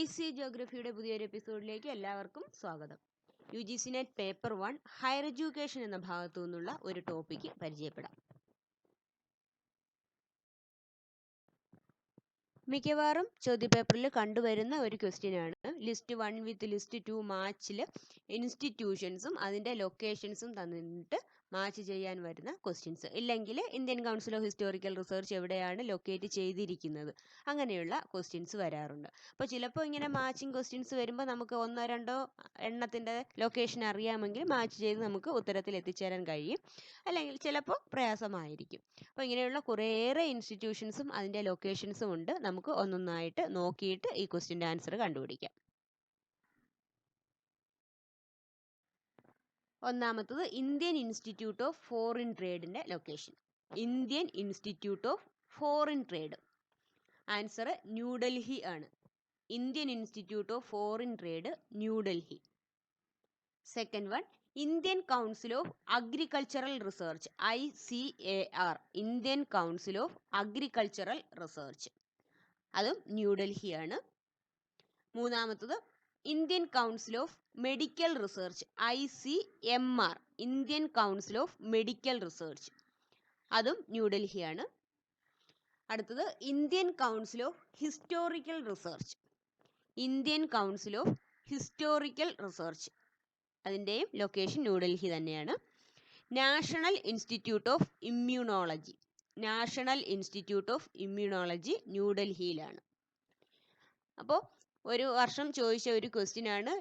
Easy ജോഗ്രഫിയുടെ പുതിയൊരു എപ്പിസോഡിലേക്ക് എല്ലാവർക്കും സ്വാഗതം. UGC net paper 1 higher education എന്ന ഭാഗത്തു നിന്നുള്ള ഒരു ടോപ്പിക്ക് പരിചയപ്പെടാം. മിക്കവാറും ചോദ്യപേപ്പറിൽ കണ്ടുവരുന്ന ഒരു ക്വസ്റ്റ്യൻ ആണ്. ലിസ്റ്റ് 1 വിത്ത് ലിസ്റ്റ് 2 മാച്ചിൽ ഇൻസ്റ്റിറ്റ്യൂഷൻസും അതിൻ്റെ ലൊക്കേഷൻസും തന്നിട്ട് മാച്ച് ചെയ്യാൻ വരുന്ന ക്വസ്റ്റ്യൻസ്, ഇല്ലെങ്കിൽ Indian council of historical research എവിടെയാണ് ലൊക്കേറ്റ് ചെയ്തിരിക്കുന്നത്, അങ്ങനെയുള്ള ക്വസ്റ്റ്യൻസ് വരാറുണ്ട്. അപ്പോൾ ചിലപ്പോൾ ഇങ്ങനെ മാച്ചിങ് ക്വസ്റ്റ്യൻസ് വരുമ്പോൾ നമുക്ക് ഒന്നോ രണ്ടോ എണ്ണത്തിൻ്റെ ലൊക്കേഷൻ അറിയാമെങ്കിൽ മാച്ച് ചെയ്ത് നമുക്ക് ഉത്തരത്തിൽ എത്തിച്ചേരാൻ കഴിയും, അല്ലെങ്കിൽ ചിലപ്പോൾ പ്രയാസമായിരിക്കും. അപ്പോൾ ഇങ്ങനെയുള്ള കുറേയേറെ ഇൻസ്റ്റിറ്റ്യൂഷൻസും അതിൻ്റെ ലൊക്കേഷൻസും ഉണ്ട്. നമുക്ക് ഒന്നൊന്നായിട്ട് നോക്കിയിട്ട് ഈ ക്വസ്റ്റ്യൻ്റെ ആൻസർ കണ്ടുപിടിക്കാം. ഒന്നാമത്തത് ഇന്ത്യൻ ഇൻസ്റ്റിറ്റ്യൂട്ട് ഓഫ് ഫോറിൻ ട്രേഡിൻ്റെ location. Indian institute of foreign trade, answer New Delhi ആണ്. Indian institute of foreign trade, New Delhi. Second one, Indian council of agricultural research, ICAR, Indian council of agricultural research, അതും ന്യൂഡൽഹിയാണ്. മൂന്നാമത്തത് Indian council of medical research, ICMR, Indian council of medical research, അതും ന്യൂഡൽഹിയാണ്. അടുത്തത് Indian council of historical research, Indian council of historical research, അതിൻ്റെയും location New Delhi തന്നെയാണ്. National institute of immunology, national institute of immunology, ന്യൂഡൽഹിയിലാണ്. അപ്പോൾ ഒരു വർഷം ചോദിച്ച ഒരു ക്വസ്റ്റ്യൻ ആണ്.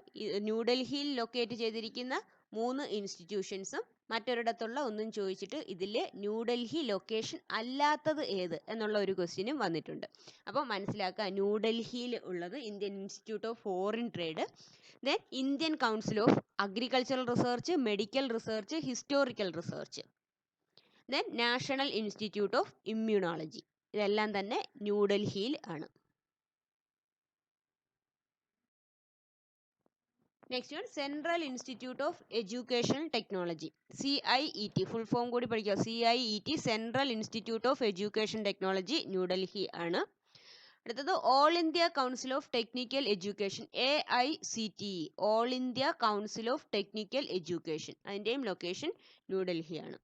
ന്യൂഡൽഹിയിൽ ലൊക്കേറ്റ് ചെയ്തിരിക്കുന്ന 3 ഇൻസ്റ്റിറ്റ്യൂഷൻസും മറ്റൊരിടത്തുള്ള ഒന്നും ചോദിച്ചിട്ട് ഇതിൽ ന്യൂഡൽഹി ലൊക്കേഷൻ അല്ലാത്തത് ഏത് എന്നുള്ള ഒരു ക്വസ്റ്റ്യനും വന്നിട്ടുണ്ട്. അപ്പോൾ മനസ്സിലാക്കുക, ന്യൂഡൽഹിയിൽ ഉള്ളത് Indian institute of foreign trade, then Indian council of agricultural research, medical research, historical research, then national institute of immunology. ഇതെല്ലാം തന്നെ ന്യൂഡൽഹിയിൽ ആണ്. Next one, central institute of education technology, CIET, full form കൂടി പഠിക്കുക. CIET, central institute of education technology, New Delhi ആണ്. അടുത്തത് all India council of technical education, AICTE, all India council of technical education, അതിൻ്റെയും location New Delhi ആണ്.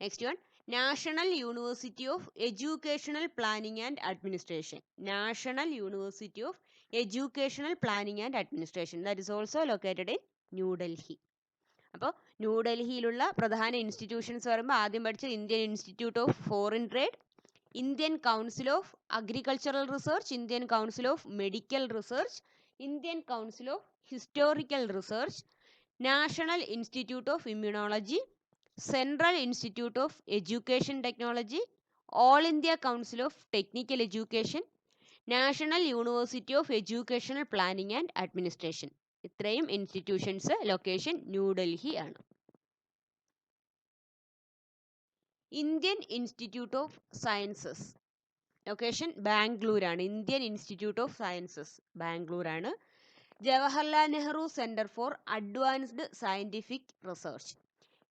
Next one, national university of educational planning and administration, national university of educational planning and administration, that is also located in New Delhi. അപ്പോൾ ന്യൂഡൽഹിയിലുള്ള പ്രധാന institutions പറയുമ്പോൾ ആദ്യം പഠിച്ച Indian institute of foreign trade, Indian council of agricultural research, Indian council of medical research, Indian council of historical research, national institute of immunology, central institute of education technology, all India council of technical education, national university of educational planning and administration. ഇത്രയും institutions location New Delhi ആണ്. Indian institute of sciences, location Bangalore ആണ്. Indian institute of sciences, Bangalore ആണ്. Jawaharlal Nehru centre for advanced scientific research,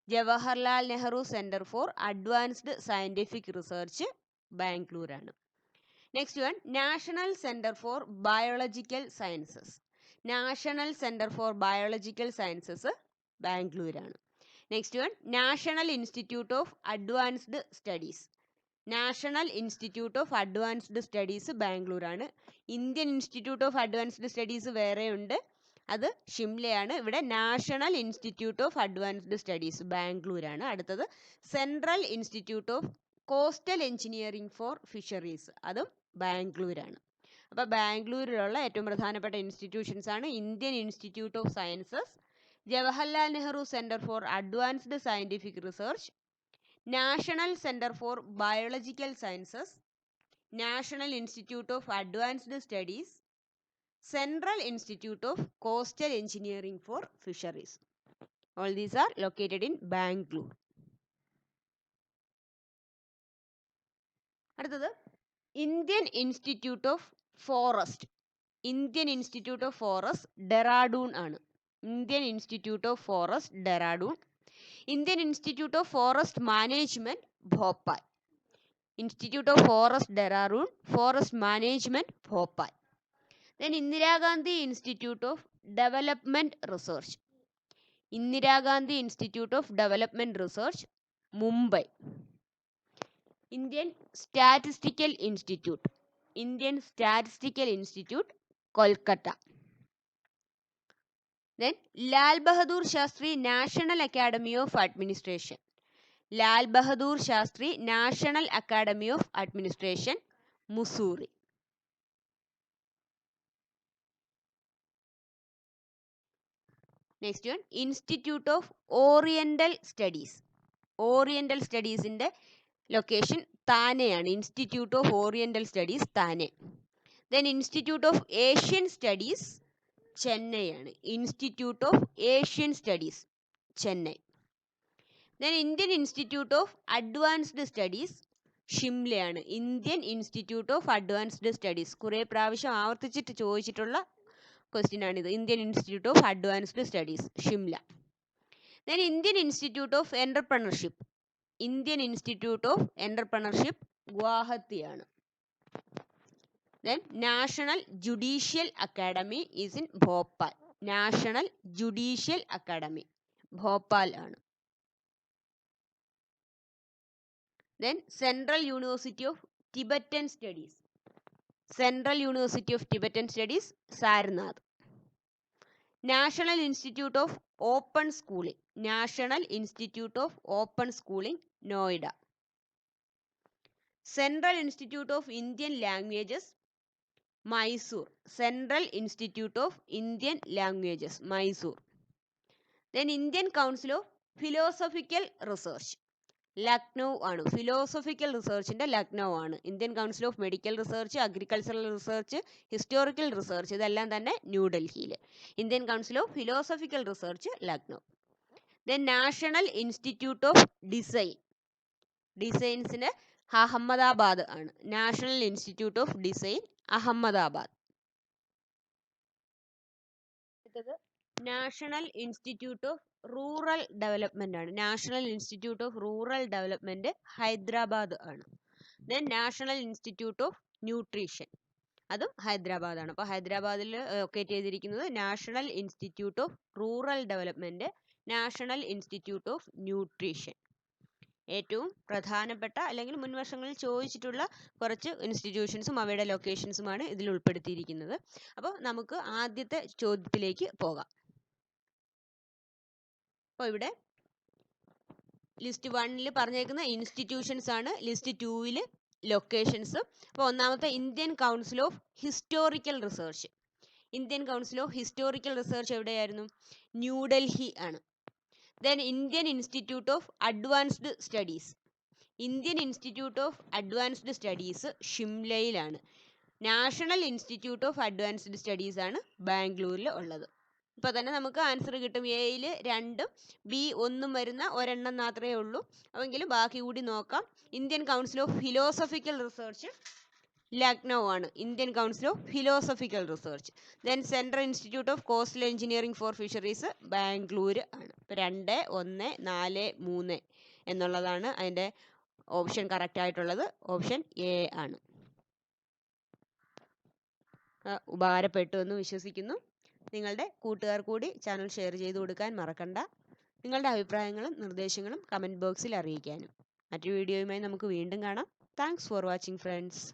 Jawaharlal Nehru centre for advanced scientific research, Bangalore ആണ്. Next one, national centre for biological sciences, national centre for biological sciences, Bangalore ആണ്. Next one, national institute of advanced studies, national institute of advanced studies, Bangalore ആണ്. Indian institute of advanced studies വേറെയുണ്ട്, അത് ഷിംലയാണ്. ഇവിടെ national institute of advanced studies, Bangalore ആണ്. അടുത്തത് central institute of coastal engineering for fisheries, അതും ബാംഗ്ലൂർ ആണ്. അപ്പോൾ ബാംഗ്ലൂരിലുള്ള ഏറ്റവും പ്രധാനപ്പെട്ട ഇൻസ്റ്റിറ്റ്യൂഷൻസ് ആണ് Indian institute of sciences, Jawaharlal Nehru centre for advanced scientific research, national centre for biological sciences, national institute of advanced studies, central institute of coastal engineering for fisheries. All these are located in Bangalore. അടുത്തത് Indian institute of forest, Indian institute of forest, Dehradun ആണ്. Indian institute of forest, Dehradun. Indian institute of forest management, Bhopal. Institute of forest, Dehradun. Forest management, Bhopal. Then Indira Gandhi Institute of Development Research. Indira Gandhi Institute of Development Research, Mumbai. Indian Statistical Institute. Indian Statistical Institute, Kolkata. Then Lal Bahadur Shastri National Academy of Administration. Lal Bahadur Shastri National Academy of Administration, Mussoorie. Next one, Institute of Oriental Studies. Oriental Studies in the location Thane. Institute of Oriental Studies, Thane. Then Institute of Asian Studies, Chennai. Institute of Asian Studies, Chennai. Then Indian Institute of Advanced Studies, ഷിംലയാണ്. Indian institute of advanced studies. കുറേ പ്രാവശ്യം ആവർത്തിച്ചിട്ട് ചോദിച്ചിട്ടുള്ള question ആണിത്. Indian institute of advanced studies, Shimla. Then Indian institute of entrepreneurship. Indian institute of entrepreneurship, ഗുവാഹത്തിയാണ്. Then national judicial academy is in Bhopal. National judicial academy Bhopal ആണ്. Then Central University of Tibetan Studies. Central University of Tibetan Studies, Sarnath. National Institute of Open Schooling. National Institute of Open Schooling, Noida. Central Institute of Indian Languages, Mysore. Central Institute of Indian Languages, Mysore. Then Indian Council of Philosophical Research, Lucknow ആണ്. Philosophical റിസർച്ചിൻ്റെ ലക്നൗ ആണ്. Indian council of medical research, agricultural research, historical research ഇതെല്ലാം തന്നെ ന്യൂഡൽഹിയിൽ. Indian council of philosophical research, Lucknow. Then national institute of design. ഡിസൈൻസിന് അഹമ്മദാബാദ് ആണ്. National institute of design, Ahmedabad. അടുത്തത് national institute of rural development ആണ്. National institute of rural development Hyderabad ആണ്. Then national institute of nutrition, അതും ഹൈദരാബാദ് ആണ്. അപ്പോൾ ഹൈദരാബാദിൽ ലൊക്കേറ്റ് ചെയ്തിരിക്കുന്നത് national institute of rural development, national institute of nutrition. ഏറ്റവും പ്രധാനപ്പെട്ട അല്ലെങ്കിൽ മുൻ വർഷങ്ങളിൽ ചോദിച്ചിട്ടുള്ള കുറച്ച് ഇൻസ്റ്റിറ്റ്യൂഷൻസും അവയുടെ ലൊക്കേഷൻസുമാണ് ഇതിൽ ഉൾപ്പെടുത്തിയിരിക്കുന്നത്. അപ്പോൾ നമുക്ക് ആദ്യത്തെ ചോദ്യത്തിലേക്ക് പോകാം. അപ്പോൾ ഇവിടെ ലിസ്റ്റ് 1 പറഞ്ഞേക്കുന്ന ഇൻസ്റ്റിറ്റ്യൂഷൻസ് ആണ്, ലിസ്റ്റ് 2 ലൊക്കേഷൻസ്. അപ്പോൾ ഒന്നാമത്തെ Indian council of historical research. Indian council of historical research എവിടെയായിരുന്നു? ന്യൂഡൽഹി ആണ്. Then Indian institute of advanced studies. Indian institute of advanced studies ഷിംലയിലാണ്. National institute of advanced studies ആണ് ബാംഗ്ലൂരിൽ ഉള്ളത്. ഇപ്പോൾ തന്നെ നമുക്ക് ആൻസർ കിട്ടും. എയിൽ 2ഉം ബി 1ഉം വരുന്ന ഒരെണ്ണം മാത്രമേ ഉള്ളൂ. അതെങ്കിലും ബാക്കി കൂടി നോക്കാം. Indian council of philosophical research Lucknow ആണ്. Indian council of philosophical research. Then central institute of coastal engineering for fisheries Bangalore ആണ്. ഇപ്പോൾ 2, 1, 4, 3 എന്നുള്ളതാണ് അതിൻ്റെ ഓപ്ഷൻ കറക്റ്റ് ആയിട്ടുള്ളത്. ഓപ്ഷൻ എ ആണ്. ഉപകാരപ്പെട്ടു എന്ന് വിശ്വസിക്കുന്നു. നിങ്ങളുടെ കൂട്ടുകാർ കൂടി ചാനൽ ഷെയർ ചെയ്ത് കൊടുക്കാൻ മറക്കണ്ട. നിങ്ങളുടെ അഭിപ്രായങ്ങളും നിർദ്ദേശങ്ങളും കമൻറ്റ് ബോക്സിൽ അറിയിക്കാനും. മറ്റൊരു വീഡിയോയുമായി നമുക്ക് വീണ്ടും കാണാം. Thanks for watching friends.